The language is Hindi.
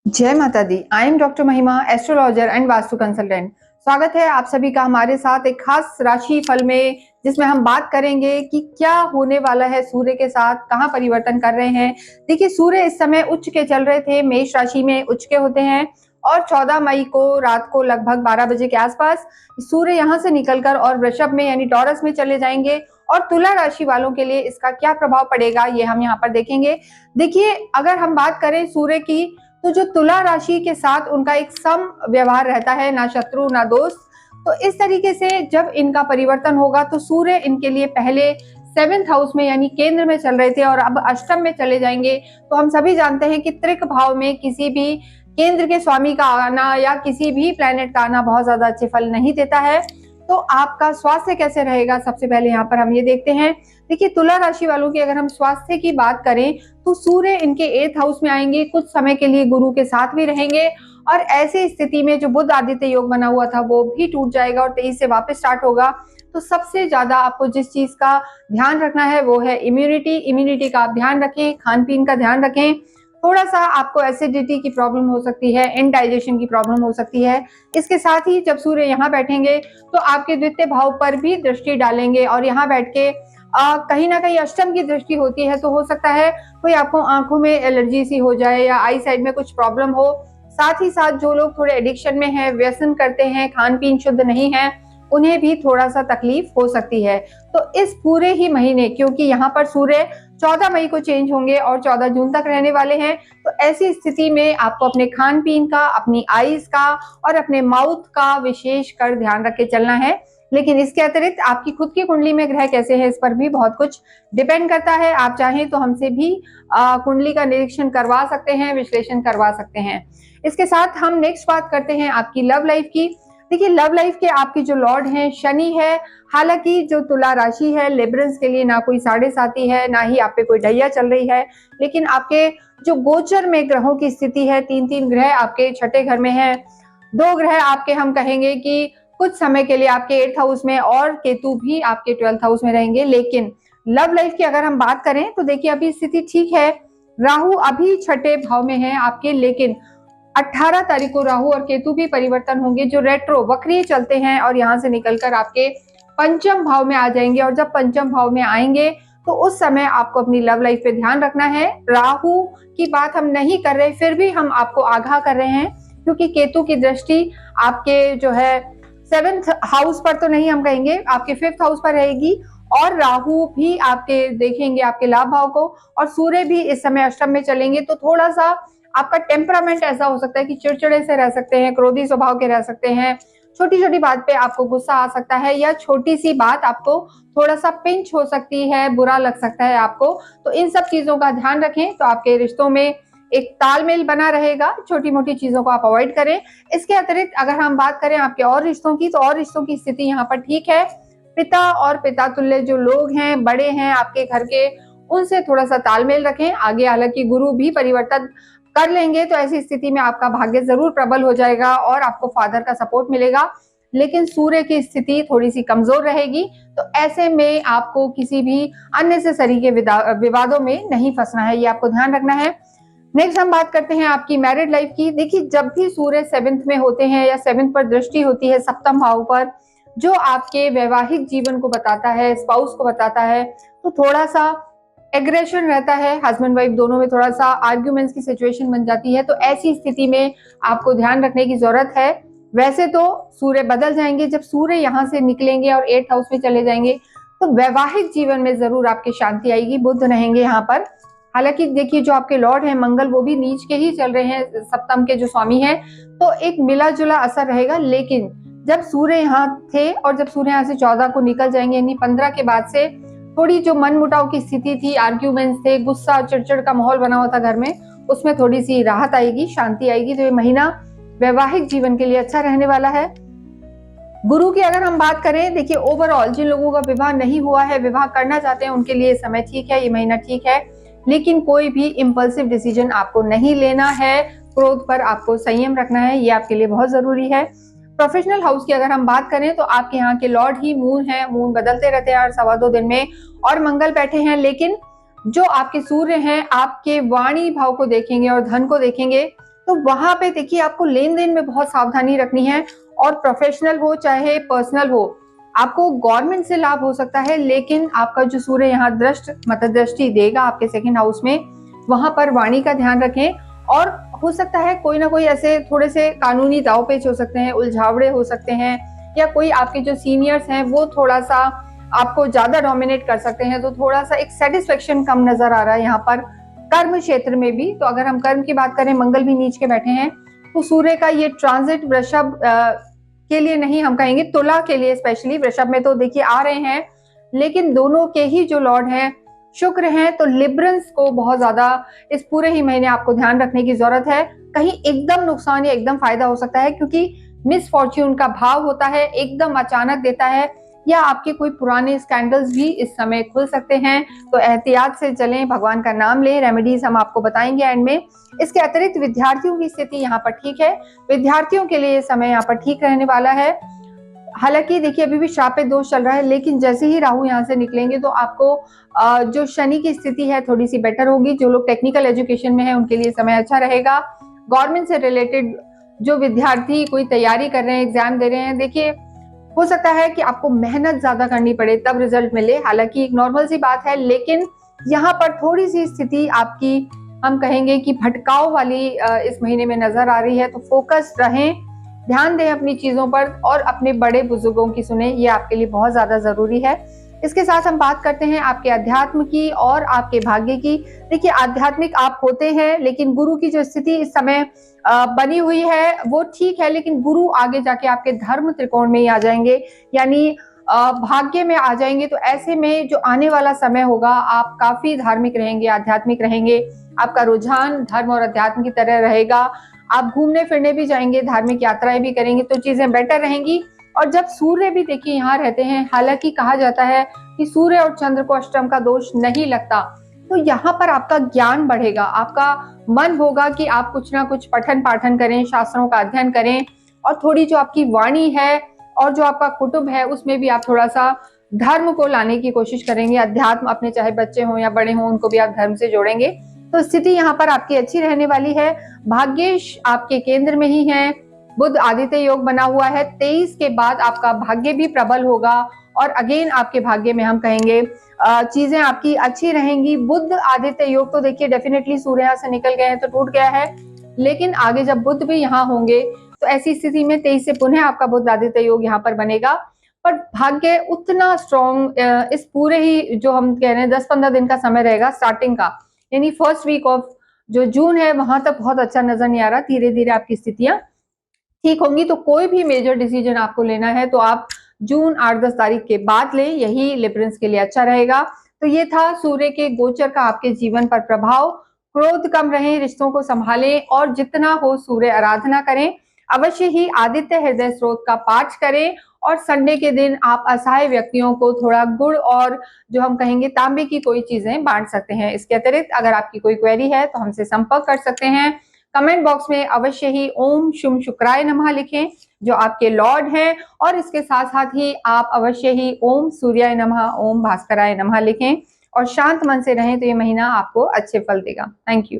जय माता दी। आई एम डॉक्टर महिमा, एस्ट्रोलॉजर एंड वास्तु कंसल्टेंट। स्वागत है आप सभी का हमारे साथ एक खास राशि फल में, जिसमें हम बात करेंगे कि क्या होने वाला है सूर्य के साथ, कहाँ परिवर्तन कर रहे हैं। देखिए, सूर्य इस समय उच्च के चल रहे थे, मेष राशि में उच्च के होते हैं और 14 मई को रात को लगभग 12 बजे के आसपास सूर्य यहाँ से निकलकर और वृषभ में यानी टॉरस में चले जाएंगे। और तुला राशि वालों के लिए इसका क्या प्रभाव पड़ेगा ये हम यहाँ पर देखेंगे। देखिए, अगर हम बात करें सूर्य की, तो जो तुला राशि के साथ उनका एक सम व्यवहार रहता है, ना शत्रु ना दोस्त। तो इस तरीके से जब इनका परिवर्तन होगा तो सूर्य इनके लिए पहले 7th हाउस में यानी केंद्र में चल रहे थे और अब अष्टम में चले जाएंगे। तो हम सभी जानते हैं कि त्रिक भाव में किसी भी केंद्र के स्वामी का आना या किसी भी प्लैनेट का आना बहुत ज्यादा अच्छे फल नहीं देता है। तो आपका स्वास्थ्य कैसे रहेगा, सबसे पहले यहाँ पर हम ये देखते हैं। देखिए, तुला राशि वालों की अगर हम स्वास्थ्य की बात करें तो सूर्य इनके 8th हाउस में आएंगे, कुछ समय के लिए गुरु के साथ भी रहेंगे और ऐसी स्थिति में जो बुध आदित्य योग बना हुआ था वो भी टूट जाएगा और 23 से वापस स्टार्ट होगा। तो सबसे ज्यादा आपको जिस चीज का ध्यान रखना है वो है इम्यूनिटी का आप ध्यान रखें, खान पीन का ध्यान रखें। थोड़ा सा आपको एसिडिटी की प्रॉब्लम हो सकती है, इनडाइजेशन की प्रॉब्लम हो सकती है। इसके साथ ही जब सूर्य यहाँ बैठेंगे तो आपके द्वितीय भाव पर भी दृष्टि डालेंगे और यहाँ बैठ के कहीं ना कहीं अष्टम की दृष्टि होती है, तो हो सकता है कोई आपको आंखों में एलर्जी सी हो जाए या आई साइड में कुछ प्रॉब्लम हो। साथ ही साथ जो लोग थोड़े एडिक्शन में हैं, व्यसन करते हैं, खान पीन शुद्ध नहीं है, उन्हें भी थोड़ा सा तकलीफ हो सकती है। तो इस पूरे ही महीने, क्योंकि यहाँ पर सूर्य 14 मई को चेंज होंगे और 14 जून तक रहने वाले हैं, तो ऐसी स्थिति में आपको अपने खान पीन का, अपनी आईज का और अपने माउथ का विशेष कर ध्यान रख के चलना है। लेकिन इसके अतिरिक्त आपकी खुद की कुंडली में ग्रह कैसे हैं, इस पर भी बहुत कुछ डिपेंड करता है। आप चाहें तो हमसे भी कुंडली का निरीक्षण करवा सकते हैं, विश्लेषण करवा सकते हैं। इसके साथ हम नेक्स्ट बात करते हैं आपकी लव लाइफ की। देखिए, लव लाइफ के आपके जो लॉर्ड हैं शनि है। हालांकि जो तुला राशि है, लिब्रंस के लिए ना कोई साढ़े साथी है, ना ही आप पे कोई ढैया चल रही है, लेकिन आपके जो गोचर में ग्रहों की स्थिति है, 3 ग्रह आपके छठे घर में है, 2 ग्रह आपके हम कहेंगे कि कुछ समय के लिए आपके 8th हाउस में और केतु भी आपके 12th हाउस में रहेंगे। लेकिन लव लाइफ की अगर हम बात करें तो देखिए, अभी स्थिति ठीक है। राहु अभी छठे भाव में है आपके, लेकिन 18 तारीख को राहु और केतु भी परिवर्तन होंगे, जो रेट्रो वक्रीय चलते हैं और यहाँ से निकलकर आपके पंचम भाव में आ जाएंगे। और जब पंचम भाव में आएंगे तो उस समय आपको अपनी लव लाइफ पे ध्यान रखना है। राहु की बात हम नहीं कर रहे, फिर भी हम आपको आगाह कर रहे हैं, क्योंकि केतु की दृष्टि आपके जो है 7th हाउस पर तो नहीं हम कहेंगे, आपके 5th हाउस पर रहेगी और राहु भी आपके देखेंगे आपके लाभ भाव को और सूर्य भी इस समय अष्टम में चलेंगे। तो थोड़ा सा आपका टेम्परामेंट ऐसा हो सकता है कि चिड़चिड़े से रह सकते हैं, क्रोधी स्वभाव के रह सकते हैं, छोटी छोटी बात पे आपको गुस्सा आ सकता है या छोटी सी बात आपको थोड़ा सा पिंच हो सकती है, बुरा लग सकता है आपको। तो इन सब चीजों का ध्यान रखें तो आपके रिश्तों में एक तालमेल बना रहेगा। छोटी मोटी चीजों को आप अवॉइड करें। इसके अतिरिक्त अगर हम बात करें आपके और रिश्तों की, तो और रिश्तों की स्थिति यहाँ पर ठीक है। पिता और पिता तुल्य जो लोग हैं, बड़े हैं आपके घर के, उनसे थोड़ा सा तालमेल रखें। आगे हालांकि गुरु भी परिवर्तन कर लेंगे, तो ऐसी स्थिति में आपका भाग्य जरूर प्रबल हो जाएगा और आपको फादर का सपोर्ट मिलेगा। लेकिन सूर्य की स्थिति थोड़ी सी कमजोर रहेगी, तो ऐसे में आपको किसी भी अननेसेसरी के विवादों में नहीं फंसना है, ये आपको ध्यान रखना है। नेक्स्ट हम बात करते हैं आपकी मैरिड लाइफ की। देखिए, जब भी सूर्य 7th में होते हैं या 7th पर दृष्टि होती है सप्तम भाव पर, जो आपके वैवाहिक जीवन को बताता है, स्पाउस को बताता है, तो थोड़ा सा एग्रेशन रहता है, हस्बैंड वाइफ दोनों में थोड़ा सा आर्ग्यूमेंट्स की सिचुएशन बन जाती है। तो ऐसी स्थिति में आपको ध्यान रखने की जरूरत है। वैसे तो सूर्य बदल जाएंगे, जब सूर्य यहाँ से निकलेंगे और 8th हाउस में चले जाएंगे तो वैवाहिक जीवन में जरूर आपकी शांति आएगी, बुध रहेंगे यहाँ पर। हालांकि देखिए, जो आपके लॉर्ड हैं मंगल, वो भी नीच के ही चल रहे हैं, सप्तम के जो स्वामी हैं, तो एक मिला जुला असर रहेगा। लेकिन जब सूर्य यहाँ थे और जब सूर्य यहाँ से 14 को निकल जाएंगे, यानी 15 के बाद से थोड़ी जो मन मुटाव की स्थिति थी, आर्ग्यूमेंट्स थे, गुस्सा चिड़चिड़ का माहौल बना हुआ था घर में, उसमें थोड़ी सी राहत आएगी, शांति आएगी। तो ये महीना वैवाहिक जीवन के लिए अच्छा रहने वाला है। गुरु की अगर हम बात करें, देखिए ओवरऑल जिन लोगों का विवाह नहीं हुआ है, विवाह करना चाहते हैं, उनके लिए समय ठीक है, ये महीना ठीक है। लेकिन कोई भी इम्पल्सिव डिसीजन आपको नहीं लेना है, क्रोध पर आपको संयम रखना है, ये आपके लिए बहुत जरूरी है। प्रोफेशनल हाउस की अगर हम बात करें तो आपके यहाँ के लॉर्ड ही मून है, मून बदलते रहते हैं हर 2.25 दिन में और मंगल बैठे हैं। लेकिन जो आपके सूर्य हैं आपके वाणी भाव को देखेंगे और धन को देखेंगे, तो वहां पे देखिए आपको लेन देन में बहुत सावधानी रखनी है, और प्रोफेशनल हो चाहे पर्सनल हो, आपको गवर्नमेंट से लाभ हो सकता है, लेकिन आपका जो सूर्य यहाँ मतलब दृष्टि देगा आपके सेकंड हाउस में, वहां पर वाणी का ध्यान रखें। और हो सकता है कोई ना कोई ऐसे थोड़े से कानूनी दाव पेच हो सकते हैं, उलझावड़े हो सकते हैं, या कोई आपके जो सीनियर्स हैं वो थोड़ा सा आपको ज्यादा डोमिनेट कर सकते हैं, तो थोड़ा सा एक सेटिस्फेक्शन कम नजर आ रहा है यहाँ पर कर्म क्षेत्र में भी। तो अगर हम कर्म की बात करें, मंगल भी नीच के बैठे हैं, तो सूर्य का ये ट्रांजिट वृषभ के लिए नहीं, हम कहेंगे तुला के लिए स्पेशली, वृषभ में तो देखिए आ रहे हैं, लेकिन दोनों के ही जो लॉर्ड हैं शुक्र हैं, तो लिब्रंस को बहुत ज्यादा इस पूरे ही महीने आपको ध्यान रखने की जरूरत है। कहीं एकदम नुकसान या एकदम फायदा हो सकता है, क्योंकि मिस फॉर्च्यून का भाव होता है, एकदम अचानक देता है, या आपके कोई पुराने स्कैंडल्स भी इस समय खुल सकते हैं। तो एहतियात से चलें, भगवान का नाम लें, रेमेडीज हम आपको बताएंगे एंड में। इसके अतिरिक्त विद्यार्थियों की स्थिति यहाँ पर ठीक है, विद्यार्थियों के लिए समय यहाँ पर ठीक रहने वाला है। हालांकि देखिए अभी भी शापित दोष चल रहा है, लेकिन जैसे ही राहु यहाँ से निकलेंगे तो आपको जो शनि की स्थिति है थोड़ी सी बेटर होगी। जो लोग टेक्निकल एजुकेशन में है उनके लिए समय अच्छा रहेगा। गवर्नमेंट से रिलेटेड जो विद्यार्थी कोई तैयारी कर रहे हैं, एग्जाम दे रहे हैं, देखिए हो सकता है कि आपको मेहनत ज्यादा करनी पड़े तब रिजल्ट मिले, हालांकि एक नॉर्मल सी बात है, लेकिन यहाँ पर थोड़ी सी स्थिति आपकी हम कहेंगे कि भटकाव वाली इस महीने में नजर आ रही है। तो फोकस रहें, ध्यान दें अपनी चीजों पर, और अपने बड़े बुजुर्गों की सुने, ये आपके लिए बहुत ज्यादा जरूरी है। इसके साथ हम बात करते हैं आपके अध्यात्म की और आपके भाग्य की। देखिए आध्यात्मिक आप होते हैं, लेकिन गुरु की जो स्थिति इस समय बनी हुई है वो ठीक है, लेकिन गुरु आगे जाके आपके धर्म त्रिकोण में ही आ जाएंगे, यानी भाग्य में आ जाएंगे। तो ऐसे में जो आने वाला समय होगा आप काफी धार्मिक रहेंगे, आध्यात्मिक रहेंगे, आपका रुझान धर्म और अध्यात्म की तरह रहेगा। आप घूमने फिरने भी जाएंगे, धार्मिक यात्राएं भी करेंगे, तो चीजें बेटर रहेंगी। और जब सूर्य भी देखिए यहाँ रहते हैं, हालांकि कहा जाता है कि सूर्य और चंद्र को अष्टम का दोष नहीं लगता, तो यहाँ पर आपका ज्ञान बढ़ेगा, आपका मन होगा कि आप कुछ ना कुछ पठन पाठन करें, शास्त्रों का अध्ययन करें, और थोड़ी जो आपकी वाणी है और जो आपका कुटुंब है उसमें भी आप थोड़ा सा धर्म को लाने की कोशिश करेंगे। अध्यात्म, अपने चाहे बच्चे हों या बड़े हों, उनको भी आप धर्म से जोड़ेंगे। तो स्थिति यहाँ पर आपकी अच्छी रहने वाली है। भाग्येश आपके केंद्र में ही है, बुध आदित्य योग बना हुआ है, 23 के बाद आपका भाग्य भी प्रबल होगा, और अगेन आपके भाग्य में हम कहेंगे चीजें आपकी अच्छी रहेंगी। बुध आदित्य योग तो देखिए डेफिनेटली सूर्य यहाँ से निकल गए हैं तो टूट गया है, लेकिन आगे जब बुध भी यहाँ होंगे तो ऐसी स्थिति में 23 से पुनः आपका बुध आदित्य योग यहाँ पर बनेगा। पर भाग्य उतना स्ट्रॉन्ग इस पूरे ही जो हम कह रहे हैं 10-15 दिन का समय रहेगा स्टार्टिंग का, यानी फर्स्ट वीक ऑफ जो जून है वहां तक बहुत अच्छा नजर नहीं आ रहा। धीरे धीरे आपकी स्थितियां ठीक होंगी। तो कोई भी मेजर डिसीजन आपको लेना है तो आप जून 8-10 तारीख के बाद लें, यही लिब्रंस के लिए अच्छा रहेगा। तो ये था सूर्य के गोचर का आपके जीवन पर प्रभाव। क्रोध कम रहे, रिश्तों को संभालें, और जितना हो सूर्य आराधना करें। अवश्य ही आदित्य हृदय स्रोत का पाठ करें, और संडे के दिन आप असहाय व्यक्तियों को थोड़ा गुड़ और जो हम कहेंगे तांबे की कोई चीजें बांट सकते हैं। इसके अतिरिक्त अगर आपकी कोई क्वेरी है तो हमसे संपर्क कर सकते हैं। कमेंट बॉक्स में अवश्य ही ओम शुम शुक्राय नमः लिखें जो आपके लॉर्ड हैं, और इसके साथ साथ ही आप अवश्य ही ओम सूर्याय नमः, ओम भास्कराय नमः लिखें, और शांत मन से रहें तो ये महीना आपको अच्छे फल देगा। Thank you.